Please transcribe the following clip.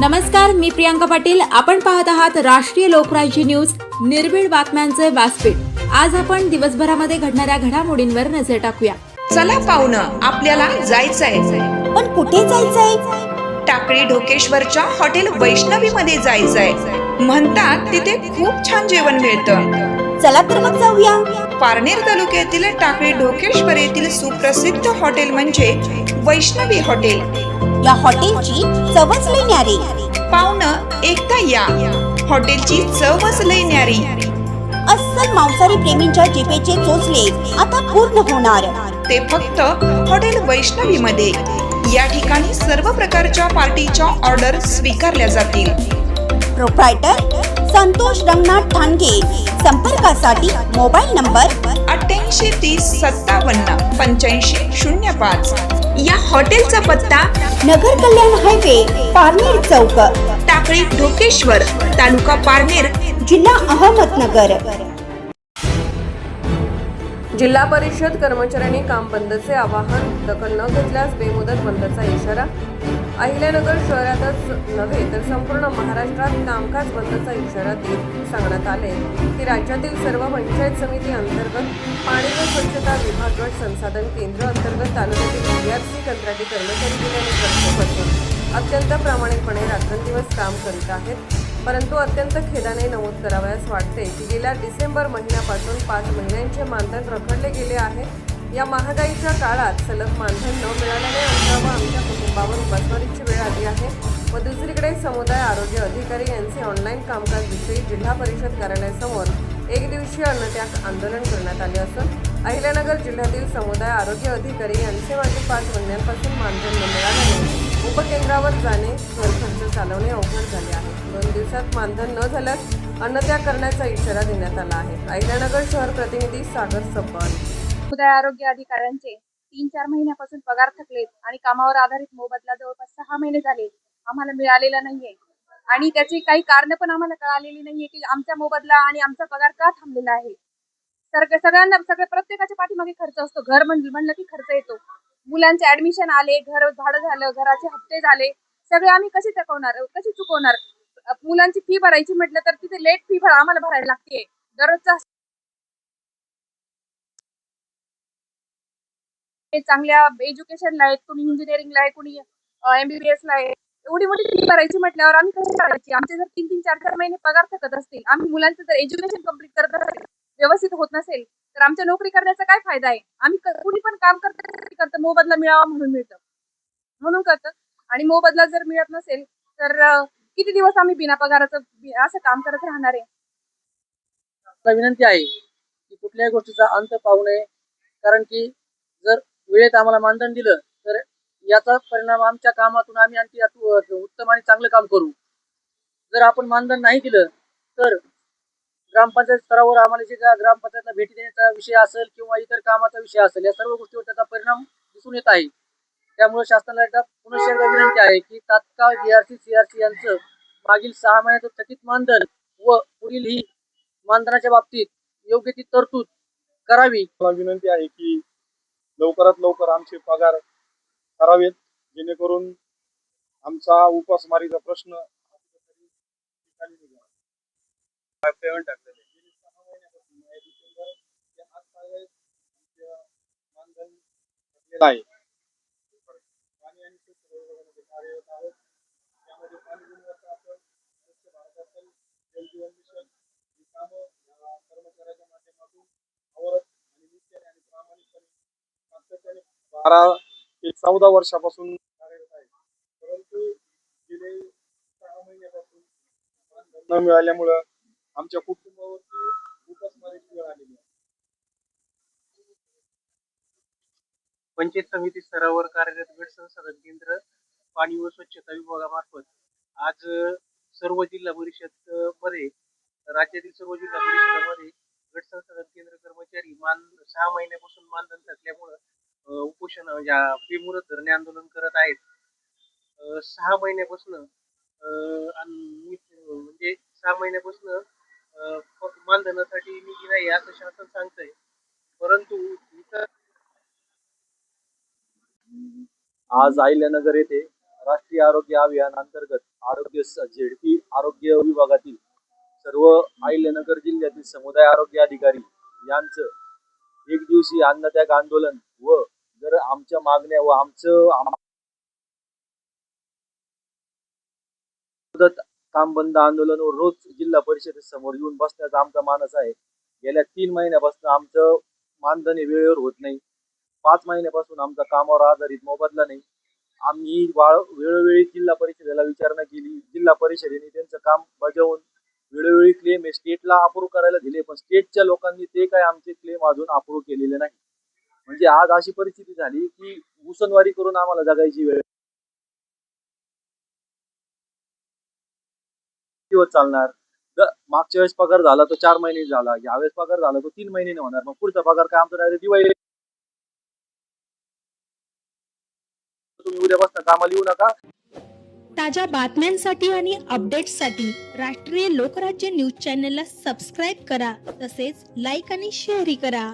नमस्कार, मी प्रियांका पाटील. आपण पाहत आहात राष्ट्रीय लोकराज्य न्यूज, निर्भीड बातम्यांचे व्यासपीठ. आज आपण दिवसभरामध्ये घडणाऱ्या घडामोडींवर नजर टाकूया. चला पाहुणं, आपल्याला जायचंय. पण कुठे जायचंय? टाकळी ढोकेश्वरच्या हॉटेल वैष्णवी मध्ये जायचंय. म्हणतात तिथे खूप छान जेवण मिळतं. चला तर मग जाऊया. पारनेर तालुक्यातील टाकळी ढोकेश्वर येथील सुप्रसिद्ध हॉटेल म्हणजे वैष्णवी हॉटेल. या हॉटेलची चवच लई न्यारी. पाहुणं, एकदा या. हॉटेलची चवच लई न्यारी. अस्सल मांसाहारी प्रेमींच्या जिभेचे चोचले आता पूर्ण होणार. ते फक्त हॉटेल वैष्णवी मध्ये. या ठिकाणी सर्व प्रकारच्या पार्टीच्या ऑर्डर स्वीकारल्या जातील. प्रोप्रायटर संतोष रंगनाथ ठाणगे. संपर्कासाठी मोबाईल नंबर 8830578505. या हॉटेलचा पत्ता नगर कल्याण हायवे, पारनेर चौक, टाकळी ढोकेश्वर, तालुका पारनेर, जिल्हा अहमदनगर. जिल्हा परिषद कर्मचाऱ्यांनी काम बंदचे आवाहन. दखल न घेतल्यास बेमुदत बंदचा इशारा. अहिल्यानगर शहरातच नव्हे तर संपूर्ण महाराष्ट्रात कामकाज बंदचा इशारा देत सांगण्यात आले की राज्यातील सर्व पंचायत समिती अंतर्गत पाणी व स्वच्छता विभाग गट संसाधन केंद्र अंतर्गत तालुक्यातील DRC कंत्राटी कर्मचारी दिल्याने प्रत्येक अत्यंत प्रामाणिकपणे रात्रंदिवस काम करीत आहेत. परंतु अत्यंत खेदाने नमूद करावयास वाटते की गेल्या डिसेंबर महिन्यापासून 5 महिन्यांचे मानधन रखडले गेले आहे. या महागाईच्या काळात सलग मानधन न मिळाल्याने आमच्या व आमच्या कुटुंबावर उपासमारीची वेळ आली आहे व दुसरीकडे समुदाय आरोग्य अधिकारी यांचे ऑनलाईन कामकाजविषयी जिल्हा परिषद कार्यालयासमोर एक दिवसीय अन्नत्याग आंदोलन करण्यात आले असून अहिल्यानगर जिल्ह्यातील समुदाय आरोग्य अधिकारी यांचे मागील 5 महिन्यांपासून मानधन न मिळाल्याने उपकेंद्रावर जाणे, घरखर्च चालवणे अवघड झाले आहे. 2 दिवसात मानधन न झाल्यास अन्नत्याग करण्याचा इशारा देण्यात आला आहे. अहिल्यानगर शहर प्रतिनिधी सागर सब्बाल. समुदाय आरोग्य अधिकाऱ्यांचे 3-4 महिन्यापासून पगार थकलेत आणि कामावर आधारित मोबदला जवळपास 6 महिने झाले आम्हाला मिळालेला नाहीये आणि त्याची काही कारण पण आम्हाला कळालेली नाहीये की आमचा मोबदला आणि आमचा पगार का थांबलेला आहे. सगळ्या प्रत्येकाच्या पाठीमागे खर्च असतो. घर म्हणलं की खर्च येतो. मुलांचे ऍडमिशन आले, घर भाडं झालं, घराचे हप्ते झाले, सगळे आम्ही कसे चुकवणार. मुलांची फी भरायची म्हटलं तर तिथे लेट फी आम्हाला भरायला लागते. दररोजचा चांगल्या एज्युकेशनला आहे, कुणी इंजिनिअरिंगला आहे, कुणी MBBS ला आहे. एवढी मोठी फी भरायची म्हटल्यावर आम्ही कशी करायची? आमचे जर 3-3, 4-4 महिने पगार थकत असतील, आम्ही मुलांचं जर एज्युकेशन कम्प्लीट करत असेल, व्यवस्थित होत नसेल, तर आमच्या नोकरी करण्याचा काय फायदा आहे? आम्ही कुणी पण काम करतं मोबदला मिळावा म्हणून करतं आणि मोबदला जर मिळत नसेल तर किती दिवस आम्ही बिना पगाराचं असं काम करत राहणार आहे? विनंती आहे की कुठल्याही गोष्टीचा अंत पाहू नये, कारण की जर वेळेत आम्हाला मानधन दिलं तर याचा परिणाम आमच्या कामातून आम्ही आणखी उत्तम आणि चांगलं काम करू. जर आपण मानधन नाही दिलं तर ग्रामपंचायत स्तरावर आम्हाला जे ग्रामपंचायतला भेटी देण्याचा विषय असेल किंवा इतर कामाचा विषय असेल, या सर्व गोष्टीवर त्याचा परिणाम दिसून येत आहे. त्यामुळे शासनाला एकदा विनंती आहे की तात्काळ DRC CRC यांचं मागील 6 महिन्याचं थकीत मानधन व पुढील ही मानधनाच्या बाबतीत योग्य ती तरतूद करावी. मला विनंती आहे की लवकरात लवकर आमचे पगार करावेत, जेणेकरून आमचा उपासमारीचा प्रश्न पेमेंट टाकलेले आहे. पाणी आणि कार्यरत आहोत. त्यामध्ये पाणी गुणवत्ता आपण स्वच्छ भारत असेल, जल जीवन मिशन ही कामं कर्मचाऱ्याच्या माध्यमातून आवरत आणि नित्याने आणि प्रामाणिकपणे सातत्याने 12 ते 14 वर्षापासून कार्यरत आहे. परंतु गेले 6 महिन्यापासून मानधन न मिळाल्यामुळं आमच्या कुटुंबावरती उपासमारीची वेळ आलेली आहे. पंचायत समिती स्तरावर कार्यरत गट संसाधन केंद्र पाणी व स्वच्छता विभागामार्फत आज सर्व जिल्हा परिषद मध्ये राज्यातील सर्व जिल्हा परिषदामध्ये गट संसाधन केंद्र कर्मचारी 6 महिन्यापासून मानधन थकल्यामुळं उपोषण बेमुदत धरणे आंदोलन करत आहेत. 6 महिन्यापासून म्हणजे 6 महिन्यापासून मानधनासाठी निधी नाही असं शासन सांगतंय, परंतु इतर आज अहिल्यानगर येथे राष्ट्रीय आरोग्य अभियान अंतर्गत आरोग्य झेडपी आरोग्य विभागातील सर्व अहिल्यानगर जिल्ह्यातील समुदाय आरोग्य अधिकारी यांचं एक दिवसीय अन्नत्याग आंदोलन व जर आमच्या मागण्या व मुदत काम बंद आंदोलनावर रोज जिल्हा परिषदेसमोर येऊन बसण्याचा आमचा मानस आहे. गेल्या 3 महिन्यापासून आमचं मानधन हे वेळेवर होत नाही. 5 महिन्यापासून आमचा कामावर आधारित मोबदला नाही. आम्ही वेळोवेळी जिल्हा परिषदेला विचारणा केली. जिल्हा परिषदेने त्यांचं काम बजावून वेळोवेळी क्लेम स्टेटला अप्रूव्ह करायला दिले, पण स्टेटच्या लोकांनी ते काय आमचे क्लेम अजून अप्रूव्ह केलेले नाही. म्हणजे आज अशी परिस्थिती झाली की उसनवारी करून आम्हाला जगायची वेळ दिवस चालणार. मागच्या वेळेस पगार झाला तो 4 महिने झाला, यावेळेस पगार झाला तो 3 महिने होणार. मग पुढचा पगार काय आमचा डायरेक्ट दिवाळी. तुम्ही उद्यापासून कामाला येऊ नका. ताज्या बातम्यांसाठी आणि अपडेट्ससाठी राष्ट्रीय लोकराज्य न्यूज चॅनलला सबस्क्राईब करा, तसेच लाईक आणि शेअरही करा.